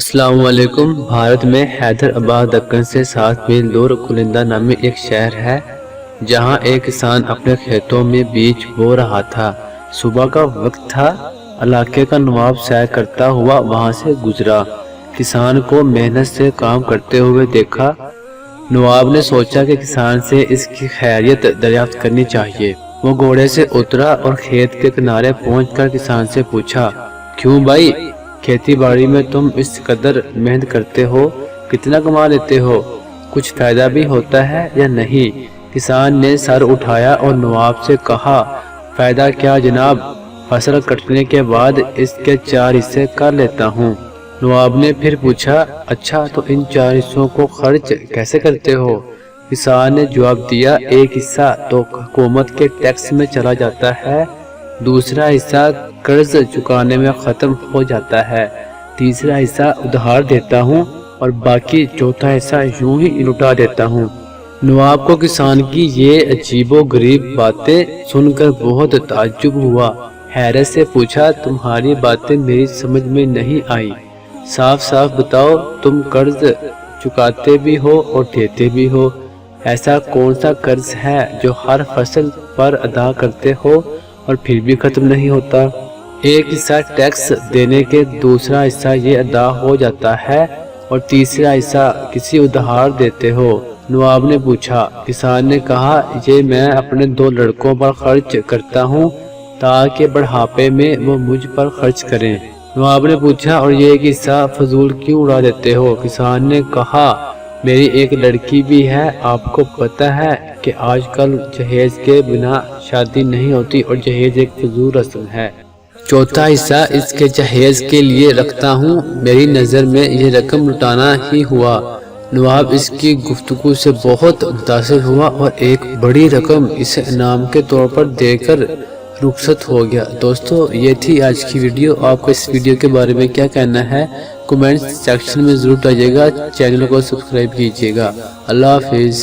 السلام علیکم۔ بھارت میں حیدرآباد دکن سے 7 میل دور کلندہ نامی ایک شہر ہے، جہاں ایک کسان اپنے کھیتوں میں بیج بو رہا تھا۔ صبح کا وقت تھا، علاقے کا نواب سیر کرتا ہوا وہاں سے گزرا۔ کسان کو محنت سے کام کرتے ہوئے دیکھا۔ نواب نے سوچا کہ کسان سے اس کی خیریت دریافت کرنی چاہیے۔ وہ گھوڑے سے اترا اور کھیت کے کنارے پہنچ کر کسان سے پوچھا، کیوں بھائی، کھیتی باڑی میں تم اس قدر محنت کرتے ہو، کتنا کما لیتے ہو؟ کچھ فائدہ بھی ہوتا ہے یا نہیں؟ کسان نے سر اٹھایا اور نواب سے کہا، فائدہ کیا جناب، فصل کٹنے کے بعد اس کے 4 حصے کر لیتا ہوں۔ نواب نے پھر پوچھا، اچھا تو ان 4 حصوں کو خرچ کیسے کرتے ہو؟ کسان نے جواب دیا، ایک حصہ تو حکومت کے ٹیکس میں چلا جاتا ہے، دوسرا حصہ قرض چکانے میں ختم ہو جاتا ہے، تیسرا حصہ ادھار دیتا ہوں اور باقی چوتھا حصہ یوں ہی لٹا دیتا ہوں۔ نواب کو کسان کی یہ عجیب و غریب باتیں سن کر بہت تعجب ہوا۔ حیرت سے پوچھا، تمہاری باتیں میری سمجھ میں نہیں آئی، صاف صاف بتاؤ، تم قرض چکاتے بھی ہو اور دیتے بھی ہو، ایسا کون سا قرض ہے جو ہر فصل پر ادا کرتے ہو اور پھر بھی ختم نہیں ہوتا؟ ایک حصہ ٹیکس دینے کے، دوسرا حصہ یہ ادا ہو جاتا ہے اور تیسرا حصہ کسی ادھار دیتے ہو۔ نواب نے پوچھا۔ کسان نے کہا، یہ میں اپنے 2 لڑکوں پر خرچ کرتا ہوں تاکہ بڑھاپے میں وہ مجھ پر خرچ کریں۔ نواب نے پوچھا، اور یہ ایک حصہ فضول کیوں اڑا دیتے ہو؟ کسان نے کہا، میری ایک لڑکی بھی ہے، آپ کو پتہ ہے کہ آج کل جہیز کے بنا شادی نہیں ہوتی اور جہیز ایک فضول رسم ہے۔ چوتھا حصہ اس کے جہیز کے لیے رکھتا ہوں، میری نظر میں یہ رقم لٹانا ہی ہوا۔ نواب اس کی گفتگو سے بہت متاثر ہوا اور ایک بڑی رقم اسے انعام کے طور پر دے کر رخصت ہو گیا۔ دوستو، یہ تھی آج کی ویڈیو۔ آپ کو اس ویڈیو کے بارے میں کیا کہنا ہے؟ کومنٹ سیکشن میں ضرور بتائیے گا۔ چینل کو سبسکرائب کیجیے گا۔ اللہ حافظ۔